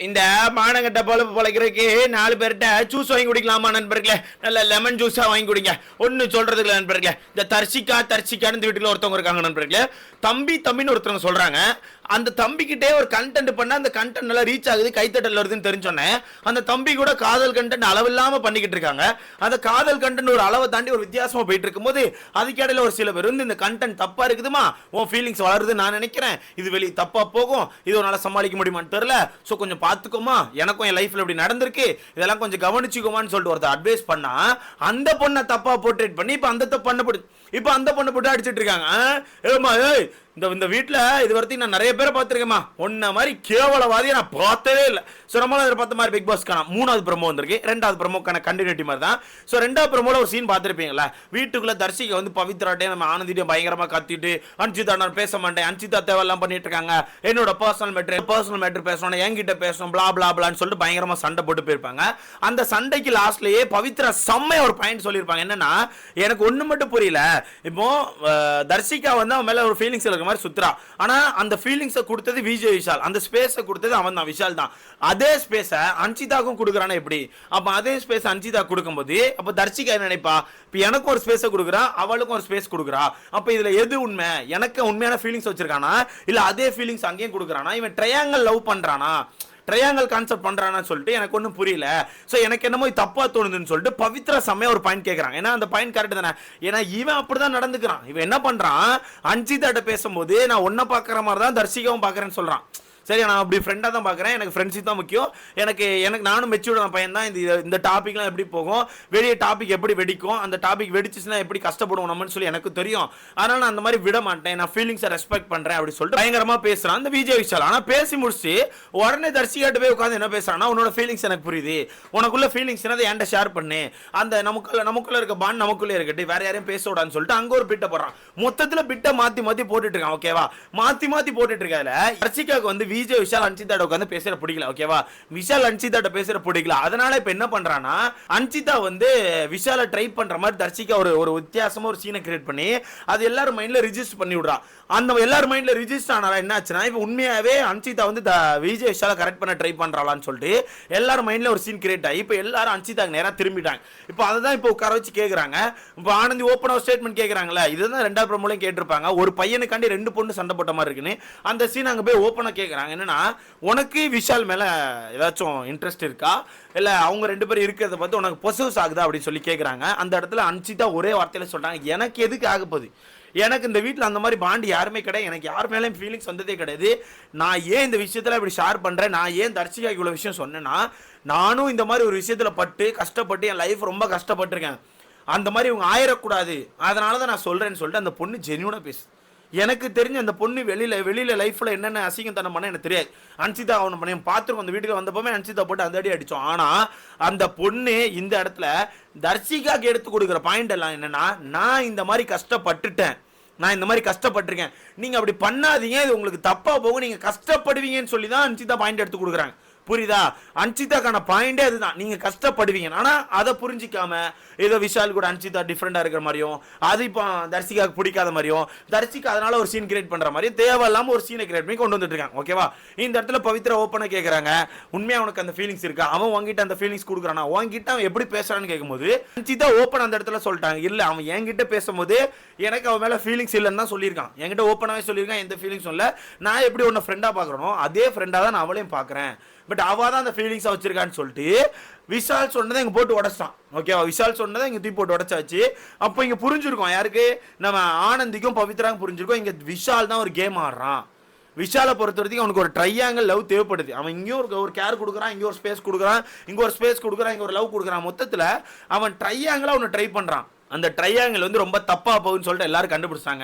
இந்த மானங்கட்ட போல பொழைக்கிறதுக்கு 4 பேர்கிட்ட ஜூஸ் வாங்கி குடிக்கலாமா நண்பர்களே? நல்ல லெமன் ஜூஸா வாங்கி குடிங்க. ஒன்னு சொல்றதுக்கு நண்பர்களே, இந்த தர்சிகான்னு இந்த வீட்டுல ஒருத்தவங்க இருக்காங்க நண்பர்களே. தம்பின்னு ஒருத்தவங்க சொல்றாங்க. அந்த தம்பிக்கிட்டே ஒரு கண்டென்ட் பண்ணா அந்த கண்டென்ட் நல்லா ரீச் ஆகுது, கைத்தட்டல் வருதுன்னு தெரிஞ்சோன்னே அந்த தம்பி கூட காதல் கண்டென்ட் அளவில்லாம பண்ணிக்கிட்டு இருக்காங்க. அந்த காதல் கண்டென்ட் ஒரு அளவை தாண்டி ஒரு வித்தியாசமா போயிட்டு இருக்கும்போது அதுக்கிடையில ஒரு சில பேர் வந்து இந்த கண்டென்ட் தப்பா இருக்குதுமா, உன் ஃபீலிங்ஸ் வளருது நான் நினைக்கிறேன், இது வெளியே தப்பா போகும், இது உன்னால சமாளிக்க முடியுமான்னு தெரியல, ஸோ கொஞ்சம் பார்த்துக்கோமா, எனக்கும் என் லைஃப்ல இப்படி நடந்திருக்கு, இதெல்லாம் கொஞ்சம் கவனிச்சுக்கோமான்னு சொல்லிட்டு ஒருத்தர் அட்வைஸ் பண்ணா அந்த பொண்ணை தப்பா போர்ட்ரேட் பண்ணி இப்ப அந்த பொண்ணை போட்டு அடிச்சிட்டு இருக்காங்க. ஏமா ஏய், இந்த வீட்டில் இது வரைக்கும் நான் நிறைய பேரை பார்த்துருக்கேம்மா, ஒன்ன மாதிரி கேவலவாதியை நான் பார்த்ததே இல்லை. ஸோ நம்மளால பார்த்த மாதிரி பிக் பாஸ்க்கான 3வது ப்ரோமோ வந்திருக்கு. 2வது ப்ரோமோக்கான கண்டினியூட்டி மாதிரி தான். ஸோ 2வது ப்ரோமோல ஒரு சீன் பார்த்துருப்பீங்களா, வீட்டுக்குள்ள தர்ஷிகா வந்து பவித்ராட்டே நம்ம ஆனந்திட்டையும் பயங்கரமாக கத்திட்டு அன்சிதா நான் பேச மாட்டேன், அன்சிதா தேவையெல்லாம் பண்ணிட்டு இருக்காங்க, என்னோட பர்சனல் மேட்ரு பேசணும், என்கிட்ட பேசணும், பிளா பிளா பிளான்னு சொல்லிட்டு பயங்கரமாக சண்டை போட்டு போயிருப்பாங்க. அந்த சண்டைக்கு லாஸ்ட்லயே பவித்ரா செம்மையா ஒரு பாயிண்ட் சொல்லியிருப்பாங்க. என்னன்னா, எனக்கு ஒன்று மட்டும் புரியல, இப்போ தர்ஷிகா வந்து அவன் மேல ஒரு ஃபீலிங்ஸ் இருக்க மாதிரி சுத்துறா, ஆனா அந்த ஃபீலிங்ஸை கொடுத்தது விஜய் விஷால், அந்த ஸ்பேஸை கொடுத்தது அவன் தான், விஷால் தான். அதே ஸ்பேஸை அன்சிதாக்கும் கொடுக்குறானா எப்படி? அப்ப அதே ஸ்பேஸ் அன்சிதா கொடுக்கும்போது அப்ப தர்ஷிகா என்ன நினைப்பா, இப்ப எனக்கும் ஒரு ஸ்பேஸை கொடுக்குறா, அவளுக்கும் ஒரு ஸ்பேஸ் கொடுக்குறா, அப்ப இதுல எது உண்மை? எனக்கு உண்மையான ஃபீலிங்ஸ் வச்சிருக்கானா இல்ல அதே ஃபீலிங்ஸ் அங்கேயும் கொடுக்குறானா? இவன் ட்ரையாங்கிள் லவ் பண்றானா, ட்ரையாங்கல் கான்செப்ட் பண்றான்னு சொல்லிட்டு எனக்கு ஒன்றும் புரியல. ஸோ எனக்கு என்னமோ தப்பா தோணுதுன்னு சொல்லிட்டு பவித்ரா செம்மையா ஒரு பாயிண்ட் கேட்கறாங்க. ஏன்னா அந்த பாயிண்ட் கரெக்ட் தானே. ஏன்னா இவன் அப்படிதான் நடந்துக்கிறான். இவன் என்ன பண்றான், அன்சிதாட்ட பேசும்போது நான் ஒன்ன பாக்குற மாதிரி தான் தர்ஷிகாவும் பாக்குறேன்னு சொல்றான். சரி, நான் அப்படி ஃப்ரெண்டாக தான் பார்க்குறேன், எனக்கு ஃப்ரெண்ட்ஷிப் தான் முக்கியம், எனக்கு நானும் மெச்சூர்டான பையன் தான், இந்த டாப்பிக்லாம் எப்படி போகும், வெளியே டாபிக் எப்படி வெடிக்கும், அந்த டாபிக் வெடிச்சுன்னா எப்படி கஷ்டப்படுவோம் நம்மன்னு சொல்லி எனக்கு தெரியும், அதனால் நான் அந்த மாதிரி விட மாட்டேன், நான் ஃபீலிங்ஸை ரெஸ்பெக்ட் பண்ணுறேன் அப்படி சொல்லிட்டு பயங்கரமாக பேசுகிறான் அந்த விஜய் விஷால். ஆனால் பேசி முடிச்சு உடனே தர்ஷிகாட்டு போய் உட்காந்து என்ன பேசுகிறான்னா, உன்னோட ஃபீலிங்ஸ் எனக்கு புரியுது, உனக்குள்ள ஃபீலிங்ஸ் என்னதை என்கிட்ட ஷேர் பண்ணு, அந்த நமக்குள்ள இருக்க பாண்ட் நமக்குள்ளே இருக்கட்டு, வேற யாரையும் பேச விடான்னு சொல்லிட்டு அங்கே ஒரு பிட்டை போடுறான். மொத்தத்தில் பிட்டை மாற்றி போட்டுட்டு இருக்கான். ஓகேவா, மாற்றி போட்டுட்டு இருக்காதுல தர்ஷிகாவுக்கு வந்து விஜய் விஷால் அன்சிதாட்ட உட்காந்து பேசுற பிடிக்கல. ஓகேவா, விஷால் அன்சிதாட்ட பேசுற பிடிக்கல. அதனால இப்ப என்ன பண்றானா, அன்சிதா வந்து விஷால ட்ரை பண்ற மாதிரி தர்ஷிகா ஒரு வித்தியாசமா ஒரு சீனை கிரியேட் பண்ணி அது எல்லாரும் மைண்ட்ல ரிஜிஸ்டர் பண்ணி விடுறா. அந்த எல்லாரும் மைண்ட்ல ரிஜிஸ்டர் ஆனால என்ன ஆச்சுன்னா, இப்ப உண்மையாவே அன்சிதா வந்து விஜய் விஷால கரெக்ட் பண்ண ட்ரை பண்றாளான்னு சொல்லிட்டு எல்லாரும் மைண்ட்ல ஒரு சீன் கிரியேட் ஆகி இப்ப எல்லாரும் அன்சிதாக்கு நேரா திரும்பிட்டாங்க. இப்போ அதை இப்போ உட்கார வச்சு கேக்குறாங்க. இப்போ ஆனந்தி ஓப்பன் ஒரு ஸ்டேட்மெண்ட் கேக்குறாங்களா, இதுதான் 2வது ப்ரோமோலையும் கேட்டிருப்பாங்க, ஒரு பையனுக்காண்டி 2 பொண்ணு சண்டை போட்ட மாதிரி இருக்குன்னு. அந்த சீன் அங்க போய் ஓப்பனா கேக்குறாங்க. என்னன்னா, உனக்கு விஷால் மேல ஏதாச்சும் இன்ட்ரெஸ்ட் இருக்கா, இல்ல அவங்க 2 பேரும் இருக்கிறத பார்த்து உனக்கு பொசஸ் ஆகுதா அப்படின்னு சொல்லி கேட்குறாங்க. அந்த இடத்துல அன்சிதா ஒரே வார்த்தையில சொல்றாங்க, எனக்கு எதுக்கு ஆக போகுது, எனக்கு இந்த வீட்டில் அந்த மாதிரி பாண்டு யாருமே கிடையாது, எனக்கு யார் மேலேயும் ஃபீலிங்ஸ் வந்ததே கிடையாது, நான் ஏன் இந்த விஷயத்தில் இப்படி ஷேர் பண்ணுறேன், நான் ஏன் தர்ஷிகா இவ்வளோ விஷயம் சொன்னேன்னா, நானும் இந்த மாதிரி ஒரு விஷயத்தில் கஷ்டப்பட்டு என் லைஃப் ரொம்ப கஷ்டப்பட்டிருக்கேன், அந்த மாதிரி இவங்க ஆயிடக்கூடாது, அதனால தான் நான் சொல்கிறேன்னு சொல்லிட்டு அந்த பொண்ணு ஜென்யூனாக பேசு. எனக்கு தெரிஞ்ச அந்த பொண்ணு வெளியில லைஃப்ல என்னென்ன அசிங்கத்தனம் பண்ண எனக்கு தெரியாது. அன்சிதா அவனை பண்ணி பார்த்துருக்கோம், அந்த வீட்டுக்கு வந்தப்போமே அன்சிதா போட்டு அந்த அடி அடித்தோம். ஆனால் அந்த பொண்ணு இந்த இடத்துல தர்ஷிகாக்கு எடுத்து கொடுக்குற பாயிண்ட் எல்லாம் என்னன்னா, நான் இந்த மாதிரி கஷ்டப்பட்டுட்டேன், நான் இந்த மாதிரி கஷ்டப்பட்டிருக்கேன், நீங்க அப்படி பண்ணாதீங்க, இது உங்களுக்கு தப்பா போகும், நீங்க கஷ்டப்படுவீங்கன்னு சொல்லி தான் அன்சிதா பாயிண்ட் எடுத்து கொடுக்குறாங்க. புரியுதா? அன்சிதாக்கான பாயிண்டே அதுதான், நீங்க கஷ்டப்படுவீங்க. ஆனா அதை புரிஞ்சிக்காம ஏதோ விஷால் கூட அன்சிதா டிஃப்ரெண்டா இருக்கிற மாதிரியும், அது இப்போ தர்ஷிகாவுக்கு பிடிக்காத மாதிரியும், தர்ஷிகா அதனால ஒரு சீன் கிரியேட் பண்ற மாதிரி தேவையில்லாம ஒரு சீனை கிரியேட் பண்ணி கொண்டு வந்துட்டு இருக்காங்க. ஓகேவா, இந்த இடத்துல பவித்ரா ஓப்பனா கேட்கறாங்க, உண்மையா உனக்கு அந்த ஃபீலிங்ஸ் இருக்கா, அவன் உங்ககிட்ட அந்த ஃபீலிங்ஸ் கொடுக்குறானா, உங்ககிட்ட அவன் எப்படி பேசுறான்னு கேட்கும்போது அன்சிதா ஓப்பன் அந்த இடத்துல சொல்லிட்டாங்க, இல்ல அவன் என்கிட்ட பேசும்போது எனக்கு அவன் மேல ஃபீலிங்ஸ் இல்லைன்னு தான் சொல்லியிருக்கான், என்கிட்ட ஓப்பனாவே சொல்லியிருக்கான், எந்த ஃபீலிங்ஸும் இல்லை, நான் எப்படி உன்னை ஃப்ரெண்டா பாக்குறனோ அதே ஃப்ரெண்டா தான் நான் அவளையும் பாக்குறேன், பட் அவ தான் அந்த ஃபீலிங்ஸை வச்சிருக்கான்னு சொல்லிட்டு விஷால் சொன்னதை இங்கே போட்டு உடச்சிட்டான். ஓகேவா, விஷால் சொன்னதை இங்கே தூக்கி போட்டு உடச்சாச்சு. அப்போ இங்கே புரிஞ்சிருக்கோம் யாருக்கு, நம்ம ஆனந்திக்கும் பவித்ராக்கும் புரிஞ்சிருக்கோம், இங்கே விஷால் தான் ஒரு கேம் ஆடுறான். விஷாலை பொறுத்த வரைக்கும் அவனுக்கு ஒரு ட்ரையாங்கிள் லவ் தேவைப்படுது. அவன் இங்கேயும் ஒரு கேர் கொடுக்குறான், இங்கே ஒரு ஸ்பேஸ் கொடுக்குறான், இங்கே ஒரு ஸ்பேஸ் கொடுக்குறான், இங்கே ஒரு லவ் கொடுக்குறான். மொத்தத்தில் அவன் ட்ரையாங்கிளாக அவனை ட்ரை பண்ணுறான். அந்த ட்ரையாங்கிள் வந்து ரொம்ப தப்பா போகுதுன்னு சொல்லிட்டு எல்லாரும்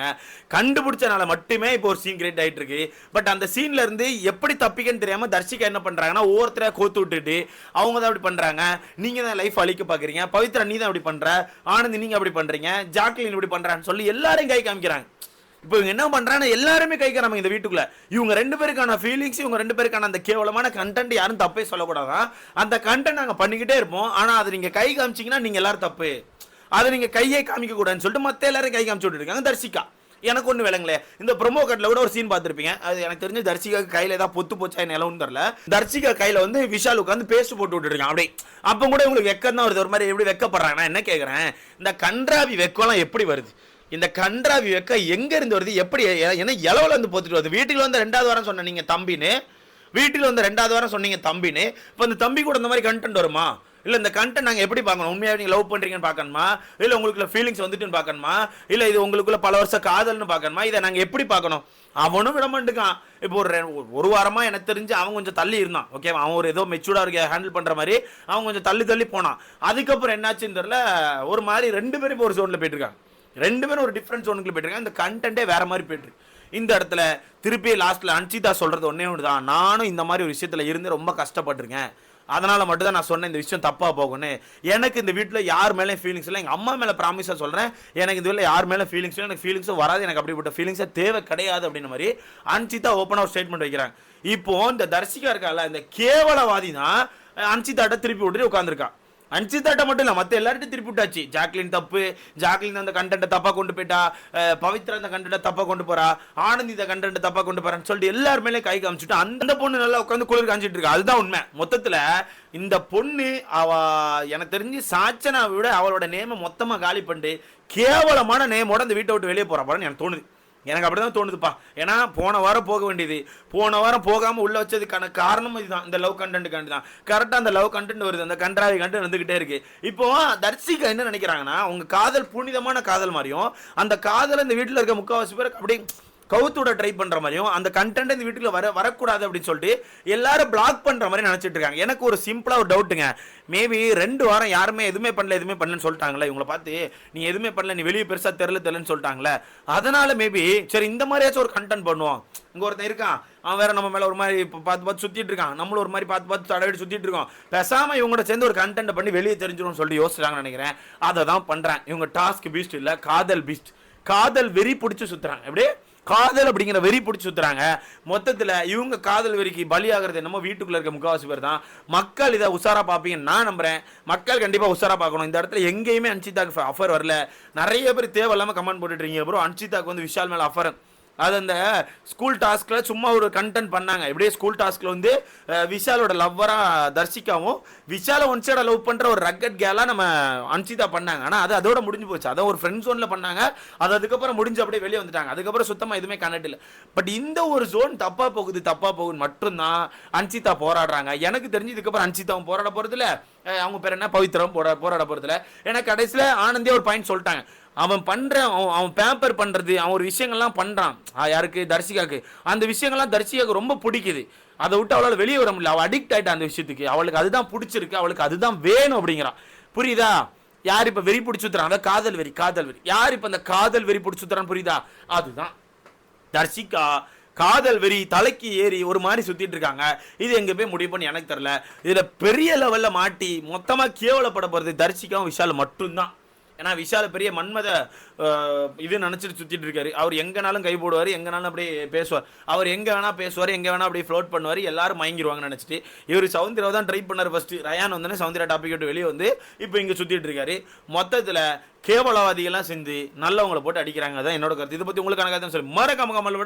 கண்டுபிடிச்சனால மட்டுமே இப்போ ஒரு சீன் கிரியேட் ஆயிட்டு இருக்கு. பட் அந்த சீன்ல இருந்து எப்படி தப்பிக்கன்னு தெரியாம தர்ஷிகா என்ன பண்றாங்கன்னா, ஒவ்வொருத்தர கோத்து விட்டுட்டு அவங்க தான் அப்படி பண்றாங்க, நீங்க தான் லைஃப் அழிக்க பாக்குறீங்க, பவித்ரா நீ தான் அப்படி பண்ற, ஆனந்தி நீங்க அப்படி பண்றீங்க, ஜாக்லின் இப்படி பண்றான்னு சொல்லி எல்லாரும் கை காமிக்கிறாங்க. இப்போ இவங்க என்ன பண்றாங்க, எல்லாருமே கை காமிக்கிறாங்க இந்த வீட்டுக்குள்ள. இவங்க 2 பேருக்கான ஃபீலிங்ஸ், இவங்க 2 பேருக்கான அந்த கேவலமான கண்டென்ட் யாரும் தப்பே சொல்லக்கூடாதான். அந்த கண்டென்ட் நாங்க பண்ணிக்கிட்டே இருப்போம், ஆனா அது நீங்க கை காமிச்சீங்கன்னா நீங்க எல்லாரும் தப்பு, அதை நீங்க கையை காமிக்க கூடாதுன்னு சொல்லிட்டு மத்த எல்லாரும் கை காமிச்சு விட்டு இருக்காங்க தர்ஷிகா. எனக்கு ஒண்ணு விளங்கல. இந்த ப்ரோமோ கட்ல கூட ஒரு சீன் பார்த்திருப்பீங்க. அது எனக்கு தெரிஞ்சு தர்ஷிகாக்கு கையில ஏதாவது பொத்து போச்சா நிலவும் தெரியல. தர்ஷிகா கையில வந்து விஷால் உட்காந்து பேஸ்ட் போட்டு விட்டுருக்கான். அப்படியே அப்ப கூட உங்களுக்கு வெக்கம் தான் வருது. ஒரு மாதிரி எப்படி வெக்கப்படுறாங்க. நான் என்ன கேக்குறேன், இந்த கன்றாவி வெக்கம்லாம் எப்படி வருது? இந்த கன்றாவி வெக்க எங்க இருந்து வருது? எப்படி என்ன இளவுல இருந்து போத்துட்டு வருது? வீட்டுல வந்து 2வது வாரம் சொன்ன நீங்க தம்பின்னு, வீட்டுல வந்து 2வது வாரம் சொன்னீங்க தம்பின்னு. இப்ப இந்த தம்பி கூட இந்த மாதிரி கண்டென்ட் வருமா? இல்ல இந்த கண்டென்ட் நாங்க எப்படி பார்க்கணும்? உண்மையாக நீங்க லவ் பண்றீங்கன்னு பார்க்கணுமா, இல்ல உங்களுக்குள்ள ஃபீலிங்ஸ் வந்துட்டுன்னு பார்க்கணுமா, இல்ல இது உங்களுக்குள்ள பல வருஷம் காதல்னு பார்க்கணுமா? இதை நாங்க எப்படி பார்க்கணும்? அவனும் விட மாட்டுக்கான். இப்போ ஒரு வாரமா எனக்கு தெரிஞ்சு அவன் கொஞ்சம் தள்ளி இருந்தான். ஓகே, அவன் ஒரு ஏதோ மெச்சூர்டா இருக்க ஹேண்டில் பண்ற மாதிரி அவன் கொஞ்சம் தள்ளி போனான். அதுக்கப்புறம் என்னாச்சுன்னு தெரியல, ஒரு மாதிரி 2 பேரும் இப்போ ஒரு ஜோன்ல போயிட்டு இருக்காங்க. 2 பேரும் ஒரு டிஃப்ரெண்ட் ஜோனுக்குள்ள போயிட்டு இருக்காங்க. இந்த கண்டென்ட்டே வேற மாதிரி போயிட்டு இருக்கு. இந்த இடத்துல திருப்பி லாஸ்ட்ல அன்சிதா சொல்றது ஒன்னே ஒன்று தான், நானும் இந்த மாதிரி ஒரு விஷயத்துல இருந்து ரொம்ப கஷ்டப்பட்டிருக்கேன், அதனால மட்டும் தான் நான் சொன்னேன் இந்த விஷயம் தப்பா போகும்னு. எனக்கு இந்த வீட்டில் யார் மேலே ஃபீலிங்ஸ் இல்லை, எங்கள் அம்மா மேலே ப்ராமிஸாக சொல்கிறேன், எனக்கு இந்த வீட்டில் யார் மேலே ஃபீலிங்ஸ் இல்லை, எனக்கு ஃபீலிங்ஸும் வராது, எனக்கு அப்படிப்பட்ட ஃபீலிங்ஸே தேவை கிடையாது அப்படின்ற மாதிரி அன்சிதா ஓப்பனாக ஒரு ஸ்டேட்மெண்ட் வைக்கிறாங்க. இப்போ இந்த தர்ஷிகா இருக்கால, இந்த கேவலவாதி தான் அன்சிதாட்ட திருப்பி விட்டுட்டு உட்காந்துருக்கான். அன்சிதாட்ட மட்டும் இல்லை, மற்ற எல்லார்ட்டும் திருப்பி விட்டாச்சு. ஜாக்லின் தப்பு, ஜாக்லின் அந்த கண்டென்ட்டை தப்பாக கொண்டு போயிட்டா, பவித்ரா அந்த கண்டென்ட்டை தப்பாக கொண்டு போறா, ஆனந்தி இந்த கண்டென்ட்டை தப்பாக கொண்டு போறான்னு சொல்லிட்டு எல்லாருமே கை காமிச்சுட்டு அந்த பொண்ணு நல்லா உட்காந்து குளிர் காமிச்சிட்டு இருக்கா. அதுதான் உண்மை. மொத்தத்தில் இந்த பொண்ணு அவ எனக்கு தெரிஞ்சு சாச்சனா விட அவளோட நேமை மொத்தமாக காலி பண்ணிட்டு கேவலமான நேமோட அந்த வீட்டை விட்டு வெளியே போறான்னு எனக்கு தோணுது. எனக்கு அப்படிதான் தோணுதுப்பா. ஏன்னா போன வாரம் போக வேண்டியது, போன வாரம் போகாம உள்ள வச்சதுக்கான காரணம் இதுதான், இந்த லவ் கண்டென்ட் தான். கரெக்டா அந்த லவ் கண்டென்ட் வருது, அந்த கன்றாவி கண்டென்ட் வந்துகிட்டே இருக்கு. இப்போ தர்ஷிகா என்ன நினைக்கிறாங்கன்னா, உங்க காதல் புனிதமான காதல் மாதிரியும், அந்த காதல் இந்த வீட்டுல இருக்க முக்கால்வாசி பேர் அப்படி கவுத்தோட ட்ரை பண்ற மாதிரியும், அந்த கண்டென்ட் இந்த வீட்டுல வரக்கூடாது அப்படின்னு சொல்லிட்டு எல்லாரும் பிளாக் பண்ற மாதிரி நினைச்சிட்டு இருக்காங்க. எனக்கு ஒரு சிம்பிளா ஒரு டவுட்டுங்க, மேபி 2 வாரம் யாருமே எதுவுமே பண்ணலன்னு சொல்லிட்டாங்களே, இவங்களை பார்த்து நீ எதுவுமே பண்ணல, நீ வெளியே பெருசா தெரியலன்னு சொல்லிட்டாங்களே, அதனால மேபி சரி இந்த மாதிரியாச்சும் ஒரு கண்டென்ட் பண்ணுவோம். இங்க ஒருத்தன் இருக்கான், அவன் வேற நம்ம மேல ஒரு மாதிரி பார்த்து சுத்திட்டு இருக்கான், நம்மளும் ஒரு மாதிரி பார்த்து தடவை சுத்திட்டு இருக்கோம், பேசாம இவங்களோட சேர்ந்து ஒரு கண்டென்ட் பண்ணி வெளியே தெரிஞ்சிடும் சொல்லிட்டு யோசிச்சாங்கன்னு நினைக்கிறேன். அதை தான் பண்றேன். இவங்க டாஸ்க் பீஸ்ட் இல்ல, காதல் பீஸ்ட். காதல் வெறி பிடிச்சி சுத்துறாங்க. அப்படியே காதல் அப்படிங்கிற வெறி பிடிச்சி சுத்துறாங்க. மொத்தத்தில் இவங்க காதல் வெறிக்கு பலியாகிறது என்னமோ வீட்டுக்குள்ள இருக்க முக்கால்வாசி பேர் தான். மக்கள் இதை உஷாரா பார்ப்பீங்கன்னு நான் நம்புறேன். மக்கள் கண்டிப்பா உஷாரா பார்க்கணும். இந்த இடத்துல எங்கேயுமே அன்சிதாக்கு அஃபர் வரல. நிறைய பேர் தேவையில்லாம கமெண்ட் போட்டுட்டு இருக்கீங்க ப்ரோ, அன்சிதாக்கு வந்து விஷால் மேல அஃபர். அது அந்த ஸ்கூல் டாஸ்க்ல சும்மா ஒரு கண்டென்ட் பண்ணாங்க. இப்படியே ஸ்கூல் டாஸ்க்ல வந்து விஷாலோட லவ்வரா தர்ஷிகாவும் விஷால ஒன் சைடா லவ் பண்ற ஒரு ரக்கட் கேலா நம்ம அன்சிதா பண்ணாங்க. ஆனா அது அதோட முடிஞ்சு போச்சு. அதை ஒரு ஃப்ரெண்ட் ஜோன்ல பண்ணாங்க. அது அதுக்கப்புறம் முடிஞ்சு அப்படியே வெளியே வந்துட்டாங்க. அதுக்கப்புறம் சுத்தமா எதுவுமே கனெக்ட் இல்லை. பட் இந்த ஒரு ஜோன் தப்பா போகுது மட்டும்தான் அன்சிதா போராடுறாங்க. எனக்கு தெரிஞ்சு இதுக்கப்புறம் அன்சிதாவும் போராட போறது இல்ல, அவங்க பேர் என்ன பவித்ராவும் போராட போறது இல்ல. ஏன்னா கடைசியில ஆனந்தே ஒரு பாயிண்ட் சொல்லிட்டாங்க, அவன் பேப்பர் பண்றது, அவன் ஒரு விஷயங்கள்லாம் பண்றான் யாருக்கு, தர்ஷிகாக்கு. அந்த விஷயங்கள்லாம் தர்ஷிகாக்கு ரொம்ப பிடிக்குது. அதை விட்டு அவளால் வெளியே வர முடியல. அவள் அடிக்ட் ஆயிட்டா அந்த விஷயத்துக்கு. அவளுக்கு அதுதான் பிடிச்சிருக்கு, அவளுக்கு அதுதான் வேணும் அப்படிங்கிறான். புரியுதா? யார் இப்ப வெறி பிடிச்சுத்துறான், அதான் காதல் வெறி. யார் இப்ப அந்த காதல் வெறி பிடிச்சுத்துறான்னு புரியுதா? அதுதான் தர்ஷிகா. காதல் வெறி தலைக்கு ஏறி ஒரு மாதிரி சுத்திட்டு இருக்காங்க. இது எங்க போய் முடிவு பண்ணி எனக்கு தெரியல. இதுல பெரிய லெவல்ல மாட்டி மொத்தமா கேவலப்பட போறது தர்ஷிகாவும் விஷால் மட்டும்தான். ஏன்னா விஷால் பெரிய மன்மத இது நினைச்சிட்டு சுத்திட்டு இருக்காரு. அவர் எங்கனாலும் கை போடுவார், எங்கனாலும் அப்படியே பேசுவார். அவர் எங்க வேணா பேசுவார், எங்க வேணா அப்படியே ஃப்ளோட் பண்ணுவார். எல்லாரும் மயங்கிடுவாங்கன்னு நினைச்சிட்டு இவர் சௌந்தர்யா தான் ட்ரை பண்ணார் ஃபர்ஸ்ட். ரயான் வந்தோடனே சௌந்தர்யா டாபிக் விட்டு வெளியே வந்து இப்போ இங்க சுத்திட்டு இருக்காரு. மொத்தத்துல கேவலவாதிகள்லாம் சேர்ந்து நல்லவங்களை போட்டு அடிக்கிறாங்க. தான் என்னோட கருத்து. இதை பத்தி உங்களுக்கான கருத்து சொல்லி மறக்காம கமெண்ட்